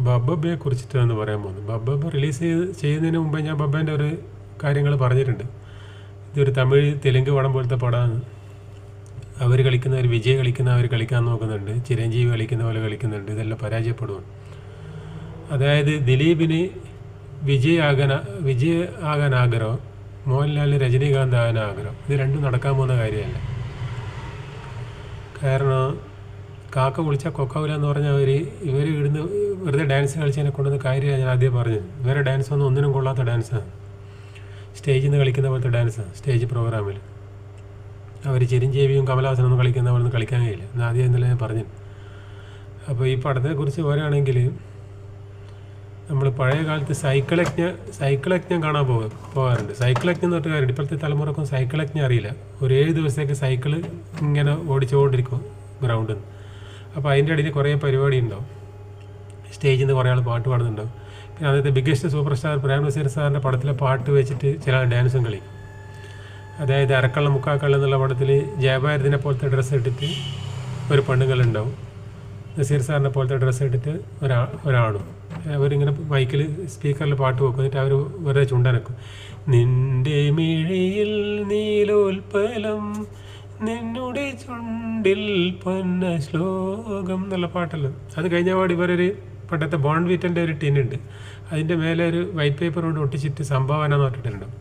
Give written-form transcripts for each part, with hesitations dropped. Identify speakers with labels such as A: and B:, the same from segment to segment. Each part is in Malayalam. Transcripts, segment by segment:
A: ബബ്ബയെ കുറിച്ചിട്ടാണ് പറയാൻ പോകുന്നത്. ബബ്ബ റിലീസ് ചെയ്യുന്നതിന് മുമ്പേ ഞാൻ ബബ്ബേൻ്റെ ഒരു കാര്യങ്ങൾ പറഞ്ഞിട്ടുണ്ട്. ഇതൊരു തമിഴ് തെലുങ്ക് പടം പോലത്തെ പടമാണ്. അവർ കളിക്കുന്നവർ, വിജയ് കളിക്കുന്നവർ കളിക്കാൻ നോക്കുന്നുണ്ട്, ചിരഞ്ജീവി കളിക്കുന്ന പോലെ കളിക്കുന്നുണ്ട്. ഇതെല്ലാം പരാജയപ്പെടുവാണ്. അതായത് ദിലീപിന് വിജയ് ആകാൻ ആഗ്രഹം, മോഹൻലാലിന് രജനീകാന്ത് ആകാൻ ആഗ്രഹം. ഇത് രണ്ടും നടക്കാൻ പോകുന്ന കാര്യമല്ല. കാരണം കാക്ക വിളിച്ചാൽ കൊക്കാവില്ല എന്ന് പറഞ്ഞാൽ ഇവർ ഇവിടുന്ന് വെറുതെ ഡാൻസ് കളിച്ചതിനെ കൊണ്ടുവന്ന കാര്യമാണ് ഞാൻ ആദ്യം പറഞ്ഞത്. വേറെ ഡാൻസൊന്നും ഒന്നിനും കൊള്ളാത്ത ഡാൻസാണ്. സ്റ്റേജിൽ നിന്ന് കളിക്കുന്ന പോലത്തെ ഡാൻസാണ് സ്റ്റേജ് പ്രോഗ്രാമിൽ. അവർ ചിരഞ്ജീവിയും കമലഹാസനൊന്നും കളിക്കുന്ന പോലെ കളിക്കാൻ കഴിയില്ല. ഞാൻ ആദ്യം ഇന്നലെ ഞാൻ പറഞ്ഞു. അപ്പോൾ ഈ പടത്തെക്കുറിച്ച് പറയുകയാണെങ്കിൽ, നമ്മൾ പഴയ കാലത്ത് സൈക്കിൾ യജ്ഞം കാണാൻ പോകാറുണ്ട്. സൈക്കിൾ യജ്ഞം എന്ന് പറഞ്ഞ കാര്യം ഇപ്പോഴത്തെ തലമുറക്കും സൈക്കിൾ യജ്ഞം അറിയില്ല. ഒരു 7 ദിവസത്തേക്ക് സൈക്കിള് ഇങ്ങനെ ഓടിച്ചുകൊണ്ടിരിക്കും ഗ്രൗണ്ടിൽ നിന്ന്. അപ്പോൾ അതിൻ്റെ ഇടയിൽ കുറേ പരിപാടി ഉണ്ടാവും. സ്റ്റേജിൽ നിന്ന് കുറേ ആൾ പാട്ട് പാടുന്നുണ്ടാവും. പിന്നെ അന്നത്തെ biggest super star Prem Nazir സാറിൻ്റെ പടത്തിലെ പാട്ട് വെച്ചിട്ട് ചില ഡാൻസും കളിക്കും. അതായത് അരക്കള്ളം മുക്കാക്കള്ളം എന്നുള്ള പടത്തിൽ ജയഭാരതിനെ പോലത്തെ ഡ്രസ്സ് ഇട്ടിട്ട് ഒരു പെണ്ണുങ്ങളുണ്ടാവും, നസീർ സാറിനെ പോലത്തെ ഡ്രസ്സ് ഇട്ടിട്ട് ഒരാണും. അവരിങ്ങനെ മൈക്കിൽ സ്പീക്കറിൽ പാട്ട് വെക്കും. എന്നിട്ട് അവർ വെറുതെ ചുണ്ടനക്കും. നിന്റെ മിഴിയിൽ നീലോൽപ്പലം, നിന്നുടെ ചുണ്ടിൽ പൊന്ന ശ്ലോകം എന്നുള്ള പാട്ടല്ലോ. അത് കഴിഞ്ഞ പാട് ഇവരൊരു പണ്ടത്തെ ബോൺവിറ്റൻ്റെ ഒരു ടിന്നുണ്ട്, അതിൻ്റെ മേലെ ഒരു വൈറ്റ് പേപ്പർ കൊണ്ട് ഒട്ടിച്ചിട്ട് സംഭാവന എന്ന് പറഞ്ഞിട്ടുണ്ടാവും.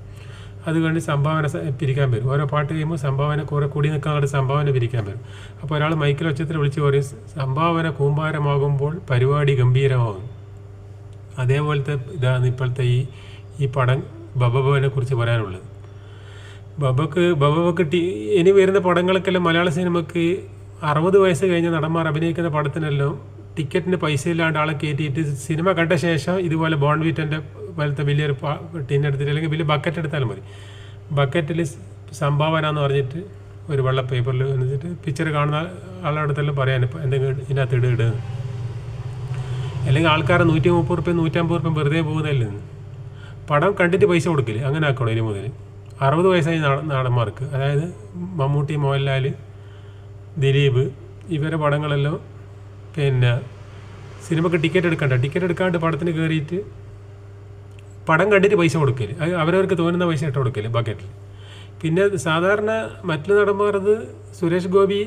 A: അത് കണ്ട് സംഭാവന പിരിക്കാൻ വരും. ഓരോ പാട്ട് കഴിയുമ്പോൾ സംഭാവന കുറേ കൂടി നിൽക്കാനുള്ള സംഭാവന പിരിക്കാൻ വരും. അപ്പോൾ ഒരാൾ മൈക്കിൽ ഒച്ചത്തിൽ വിളിച്ച് പറയും, സംഭാവന കൂമ്പാരമാകുമ്പോൾ പരിപാടി ഗംഭീരമാകും. അതേപോലത്തെ ഇതാണ് ഇപ്പോഴത്തെ ഈ പടം ബബ്ബനെ കുറിച്ച് പറയാനുള്ളത്. ബബ്ബക്ക് ഇനി വരുന്ന പടങ്ങൾക്കെല്ലാം മലയാള സിനിമയ്ക്ക് 60 വയസ്സ് കഴിഞ്ഞ നടന്മാർ അഭിനയിക്കുന്ന പടത്തിനെല്ലാം ടിക്കറ്റിന് പൈസ ഇല്ലാണ്ട് ആളെ കയറ്റിയിട്ട് സിനിമ കണ്ട ശേഷം ഇതുപോലെ ബോൺവിറ്റൻ്റെ പോലത്തെ വലിയൊരു ടിന്നെടുത്തിട്ട് അല്ലെങ്കിൽ വലിയ ബക്കറ്റ് എടുത്താലും മതി. ബക്കറ്റിൽ സംഭാവന എന്ന് പറഞ്ഞിട്ട് ഒരു വെള്ള പേപ്പറിൽ എന്നിട്ട് പിക്ചർ കാണുന്ന ആളുടെ അടുത്തെല്ലാം പറയാൻ എന്തെങ്കിലും ഇതിനകത്ത് ഇടുക. അല്ലെങ്കിൽ ആൾക്കാരെ 130 റുപ്യ 150 റുപ്യ വെറുതെ പോകുന്നതല്ലേ. പടം കണ്ടിട്ട് പൈസ കൊടുക്കില്ല. അങ്ങനെ ആക്കണം ഇനി മുതൽ. 60 വയസ്സായി നടന്മാർക്ക്, അതായത് മമ്മൂട്ടി, മോഹൻലാൽ, ദിലീപ്, ഇവരുടെ പടങ്ങളെല്ലാം പിന്നെ സിനിമക്ക് ടിക്കറ്റ് എടുക്കാണ്ട് പടത്തിന് കയറിയിട്ട് പടം കണ്ടിട്ട് പൈസ കൊടുക്കല്. അത് അവരവർക്ക് തോന്നുന്ന പൈസ ഇട്ട് കൊടുക്കല് ബക്കറ്റിൽ. പിന്നെ സാധാരണ മറ്റു നടന്മാരത് സുരേഷ് ഗോപി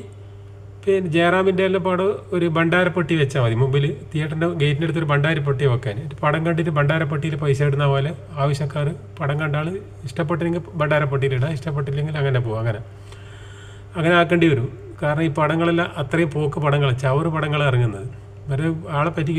A: പിന്നെ ജയറാമിൻ്റെ എല്ലാം പടം ഒരു ഭണ്ഡാരപ്പെട്ടി വെച്ചാൽ മതി. മുമ്പിൽ തിയേറ്ററിൻ്റെ ഗേറ്റിൻ്റെ അടുത്തൊരു ഭണ്ഡാരപ്പെട്ടി വെക്കാൻ. പടം കണ്ടിട്ട് ഭണ്ഡാരപ്പെട്ടിയിൽ പൈസ ഇടുന്ന പോലെ ആവശ്യക്കാർ പടം കണ്ടാൽ ഇഷ്ടപ്പെട്ടില്ലെങ്കിൽ ഭണ്ഡാരപ്പെട്ടിയിലിടാം, ഇഷ്ടപ്പെട്ടില്ലെങ്കിൽ അങ്ങനെ പോകും. അങ്ങനെ ആക്കേണ്ടി വരും. കാരണം ഈ പടങ്ങളെല്ലാം അത്രയും പോക്ക് പടങ്ങൾ, ചവറ് പടങ്ങൾ ഇറങ്ങുന്നത്. വേറെ ആളെ പറ്റി ഇത്